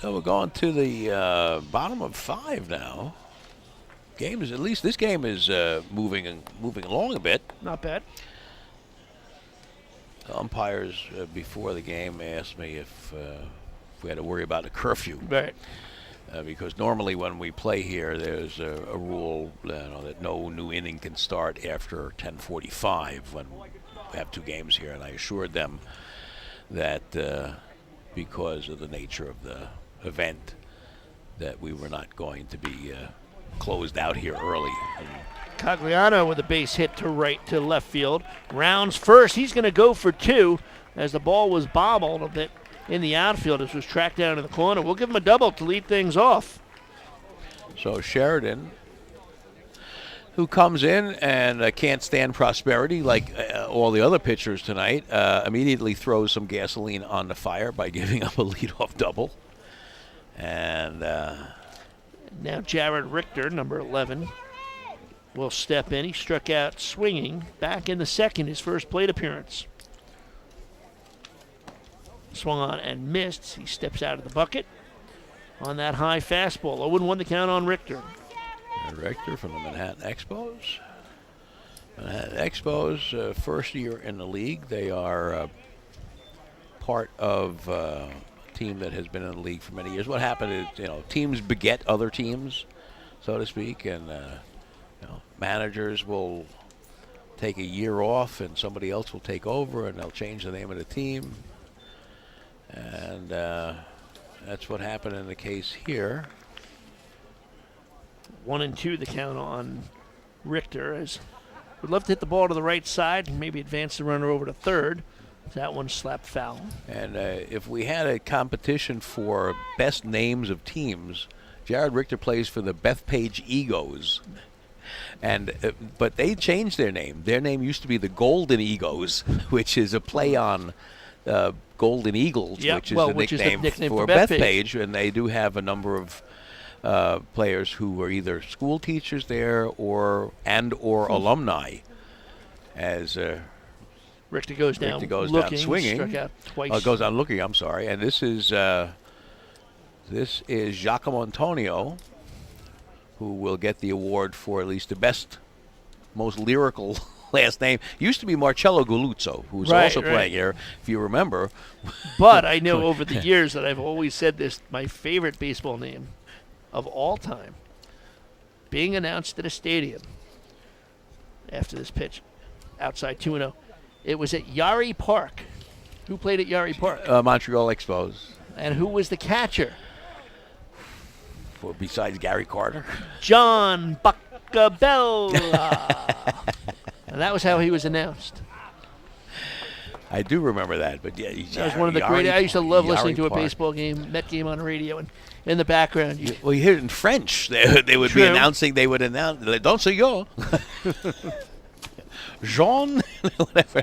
So we're going to the bottom of 5 now. At least this game is moving along a bit. Not bad. The umpires before the game asked me if we had to worry about a curfew. Right. Because normally when we play here, there's a rule that no new inning can start after 10:45 when we have 2 games here. And I assured them that because of the nature of the event, that we were not going to be closed out here early. Cagliano with a base hit to left field. Rounds first. He's going to go for 2 as the ball was bobbled a bit in the outfield as was tracked down in the corner. We'll give him a double to lead things off. So Sheridan, who comes in and can't stand prosperity like all the other pitchers tonight, immediately throws some gasoline on the fire by giving up a leadoff double. And now Jared Richter, number 11, will step in. He struck out swinging back in the second, his first plate appearance. Swung on and missed. He steps out of the bucket on that high fastball. 0-1 the count on Richter. Richter from the Manhattan Expos. Manhattan Expos, first year in the league. They are part of a team that has been in the league for many years. What happened is, teams beget other teams, so to speak, and managers will take a year off and somebody else will take over and they'll change the name of the team. And that's what happened in the case here. 1-2 the count on Richter. As would love to hit the ball to the right side and maybe advance the runner over to third. That one slapped foul. And if we had a competition for best names of teams, Jared Richter plays for the Bethpage Egos. And but they changed their name. Their name used to be the Golden Egos, which is a play on Golden Eagles, which is the nickname for Bethpage. And they do have a number of players who were either school teachers there or alumni. As Richter goes down looking, swinging. Struck out twice. Goes down looking, I'm sorry. And this is Giacomo Antonio, who will get the award for at least the best, most lyrical last name. Used to be Marcello Guluzzo, who was also playing here, if you remember. But I know over the years that I've always said this, my favorite baseball name of all time, being announced at a stadium after this pitch, outside 2-0. It was at Yari Park. Who played at Yari Park? Montreal Expos. And who was the catcher? Besides Gary Carter? John Buccabella. And that was how he was announced. I do remember that, but yeah. That was one of the great. I used to love listening to a baseball game, Met game on radio, and in the background. You hear it in French. They would be announcing. They would announce. Don't say yo. Jean, whatever.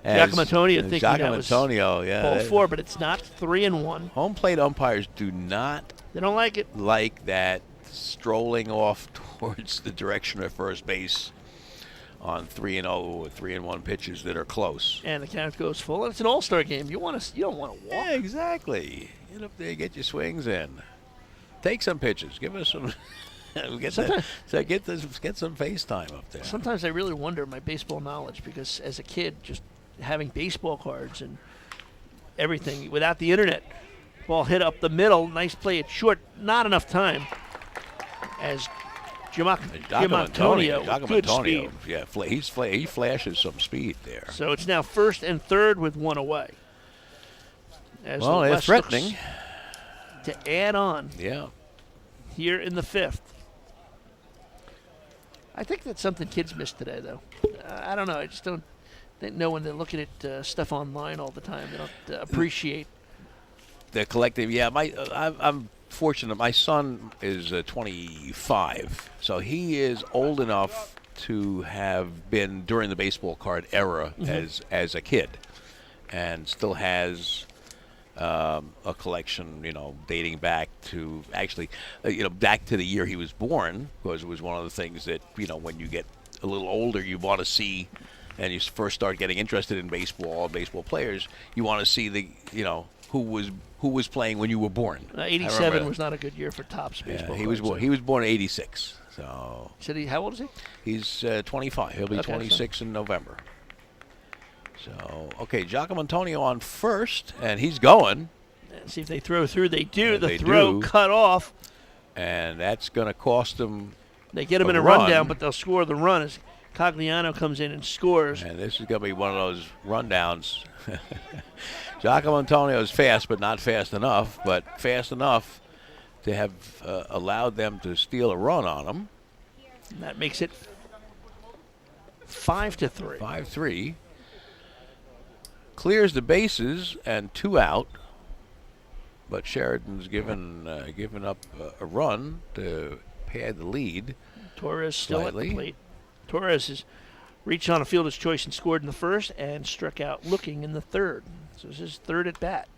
Giacomo Antonio thinking that was ball 4, but it's not. 3-1. Home plate umpires do not. They don't like it. Like that strolling off towards the direction of first base on 3-0 or 3-1 pitches that are close. And the count goes full. And it's an all-star game. You don't want to walk. Yeah, exactly. Get up there, get your swings in. Take some pitches. Give us some. Get some FaceTime up there. Sometimes I really wonder my baseball knowledge because as a kid, just having baseball cards and everything without the internet, ball hit up the middle, nice play at short, not enough time. As Giacomo Antonio, good speed. Yeah, he flashes some speed there. So it's now first and third with 1 away. Well, they're threatening to add on. Yeah. Here in the 5th. I think that's something kids miss today, though. I don't know. I just don't know when they're looking at stuff online all the time. They don't appreciate the collective. Yeah, I'm fortunate. My son is 25, so he is old enough to have been during the baseball card era as a kid, and still has a collection, dating back to back to the year he was born, because it was one of the things that, when you get a little older, you want to see, and you first start getting interested in baseball players, you want to see who was playing when you were born. 87 was not a good year for Topps baseball. He was born. He was born in '86. So. How old is he? He's 25. He'll be 26 in November. So, okay, Giacomo Antonio on first, and he's going. And see if they throw through. They do. And the they throw do. cut off. And that's going to cost them. They get him in a run. rundown, but they'll score the run as Cogliano comes in and scores. And this is going to be one of those rundowns. Giacomo Antonio is fast, but not fast enough. But fast enough to have allowed them to steal a run on him. And that makes it 5-3. 5-3. Clears the bases and 2 out. But Sheridan's given up a run to pad the lead. Torres still slightly. At the plate. Torres has reached on a fielder's choice and scored in the first and struck out looking in the third. So this is his third at bat.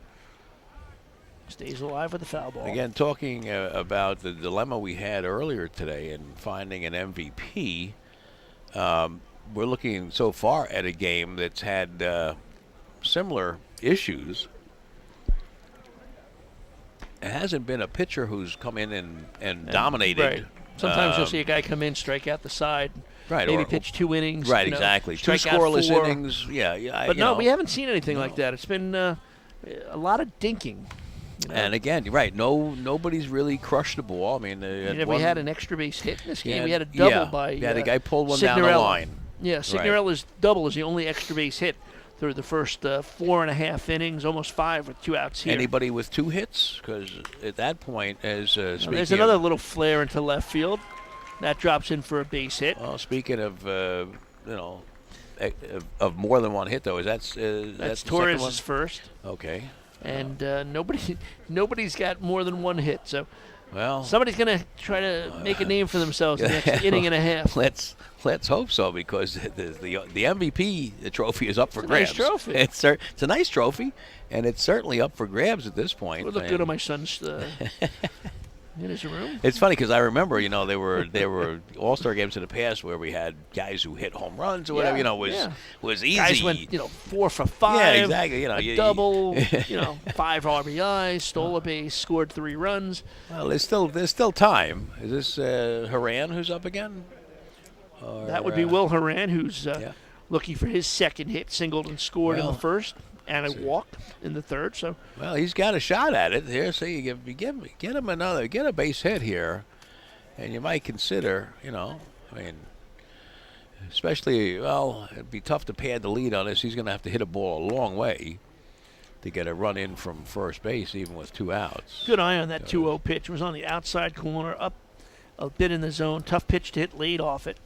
Stays alive with the foul ball. Again, talking about the dilemma we had earlier today in finding an MVP, we're looking so far at a game that's had similar issues. It hasn't been a pitcher who's come in and dominated. Right. Sometimes you'll see a guy come in, strike out the side, right, maybe pitch 2 innings. Right, exactly. 2 strike out scoreless 4. innings. Yeah. But we haven't seen anything like that. It's been a lot of dinking. And again, right, nobody's really crushed the ball. I mean, we had an extra base hit in this game. We had a double by the guy pulled one Signorella. down the line. Yeah, Signorella's double is the only extra base hit through the first 4.5 innings, almost 5 with 2 outs here. Anybody with 2 hits? Because at that point, there's another little flare into left field. That drops in for a base hit. Well, speaking of, of more than 1 hit, though, that's Torres' first. Okay. And nobody's got more than 1 hit. So well, somebody's going to try to make a name for themselves in the next inning and a half. Let's hope so, because the MVP trophy is up for grabs. Nice trophy. It's a nice trophy, and it's certainly up for grabs at this point. It would look good on my son's in his room. It's funny because I remember, there were All-Star games in the past where we had guys who hit home runs or whatever. Was easy. Guys went 4 for 5. Yeah, exactly. A double. 5 RBIs, stole a base, scored 3 runs. Well, there's still time. Is this Haran who's up again? Or, that would be Will Haran, who's looking for his second hit, singled and scored in the first, and a walk in the third. So, well, he's got a shot at it here. So you get him get a base hit here, and you might consider, especially, it'd be tough to pad the lead on this. He's going to have to hit a ball a long way to get a run in from first base, even with 2 outs. Good eye on that 2-0 pitch. It was on the outside corner, up a bit in the zone. Tough pitch to hit, laid off it.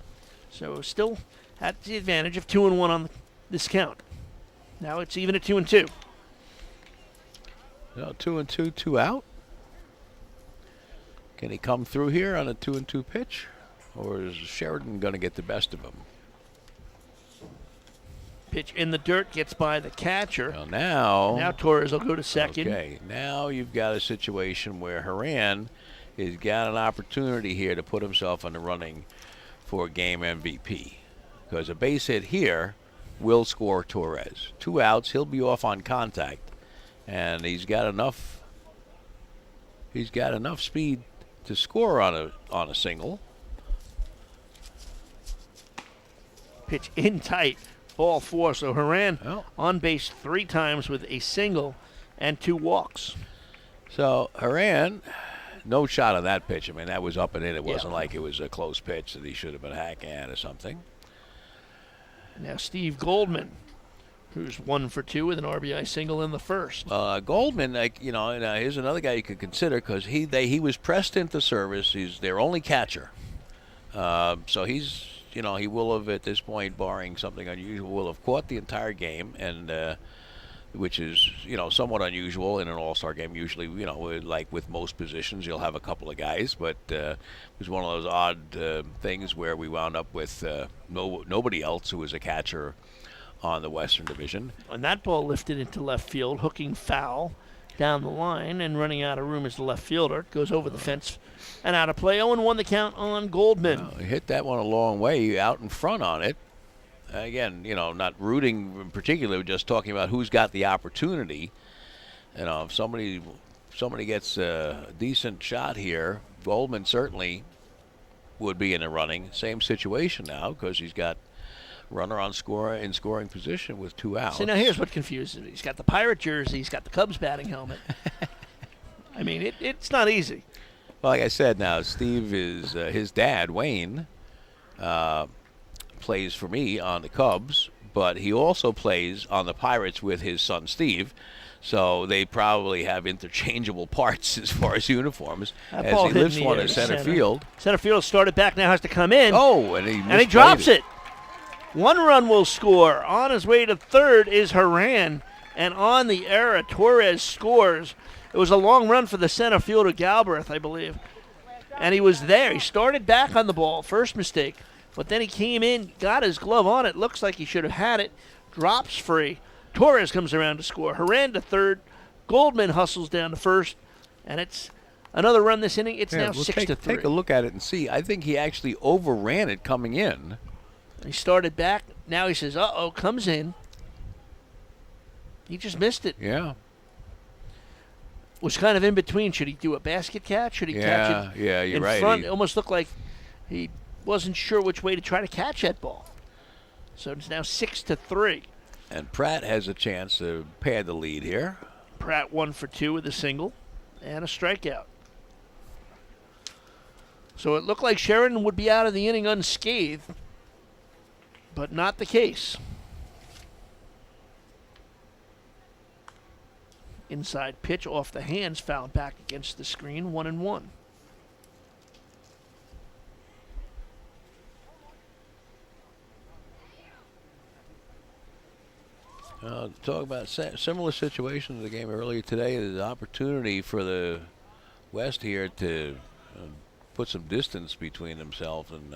So still had the advantage of 2-1 on this count. Now it's even at 2-2. 2-2, 2 out. Can he come through here on a 2-2 pitch, or is Sheridan going to get the best of him? Pitch in the dirt, gets by the catcher. Well, now Torres will go to second. Okay, now you've got a situation where Haran has got an opportunity here to put himself in the running for game MVP, because a base hit here will score Torres. 2 outs, he'll be off on contact, and he's got enough speed to score on a single. Pitch in tight, ball 4. So Haran on base 3 times with a single and 2 walks. So Haran, no shot on that pitch. I mean, that was up and in. It wasn't like it was a close pitch that he should have been hacking at or something. Now Steve Goldman, who's 1 for 2 with an RBI single in the first. Goldman, here's another guy you could consider, because he was pressed into service. He's their only catcher, so he's he will have, at this point, barring something unusual, will have caught the entire game, and which is somewhat unusual in an all-star game. Usually, like with most positions, you'll have a couple of guys, but it was one of those odd things where we wound up with nobody else who was a catcher on the Western Division. And that ball lifted into left field, hooking foul down the line, and running out of room as the left fielder. Goes over the fence and out of play. 0-1 the count on Goldman. He hit that one a long way out in front on it. Again, not rooting in particular, just talking about who's got the opportunity. You know, if somebody gets a decent shot here, Goldman certainly would be in the running. Same situation now because he's got runner on scoring position with 2 outs. See, now here's what confuses me. He's got the Pirate jersey. He's got the Cubs batting helmet. I mean, it's not easy. Well, like I said, now Steve is his dad, Wayne, plays for me on the Cubs, but he also plays on the Pirates with his son Steve. So they probably have interchangeable parts as far as uniforms. That as ball he hit lifts in the one air in to center field. Center field started back, now has to come in. Oh, and he drops it. 1 run will score. On his way to third is Haran, and on the error, Torres scores. It was a long run for the center fielder, Galbraith, I believe. And he was there. He started back on the ball, first mistake. But then he came in, got his glove on it. Looks like he should have had it. Drops free. Torres comes around to score. Haran to third. Goldman hustles down to first. And it's another run this inning. It's now 6-3. Take a look at it and see. I think he actually overran it coming in. He started back. Now he says, uh-oh, comes in. He just missed it. Yeah. Was kind of in between. Should he do a basket catch? Should he catch it you're in right. front? It almost looked like he wasn't sure which way to try to catch that ball. So it's now 6-3. And Pratt has a chance to pad the lead here. Pratt 1 for 2 with a single and a strikeout. So it looked like Sheridan would be out of the inning unscathed, but not the case. Inside pitch off the hands, fouled back against the screen, 1-1. Talk about similar situation to the game earlier today. There's an opportunity for the West here to put some distance between themselves, and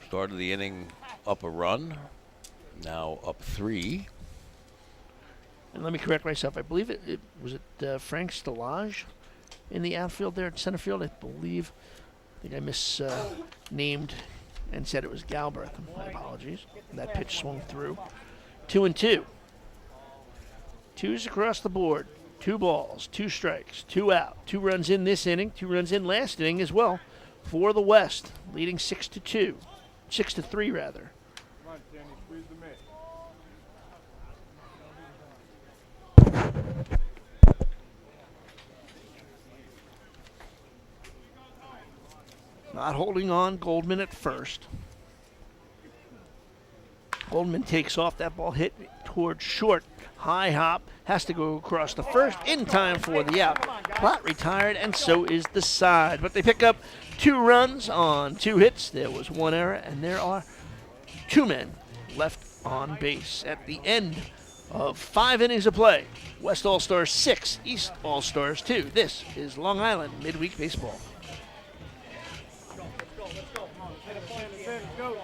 started the inning up a run, now up 3. And let me correct myself. I believe it was Frank Stallage in the outfield there at center field. I think I misnamed and said it was Galbraith. My apologies. And that pitch swung through. 2-2. 2s across the board. 2 balls, 2 strikes, 2 out. 2 runs in this inning, 2 runs in last inning as well for the West, leading 6-2. 6-3 rather. Come on, Danny, squeeze the mitt. Not holding on, Goldman at first. Goldman takes off. That ball hit towards short. High hop. Has to go across the first in time for the out. Platt retired, and so is the side. But they pick up 2 runs on 2 hits. There was 1 error, and there are 2 men left on base at the end of 5 innings of play. West All-Stars 6, East All-Stars 2. This is Long Island Midweek Baseball. Go.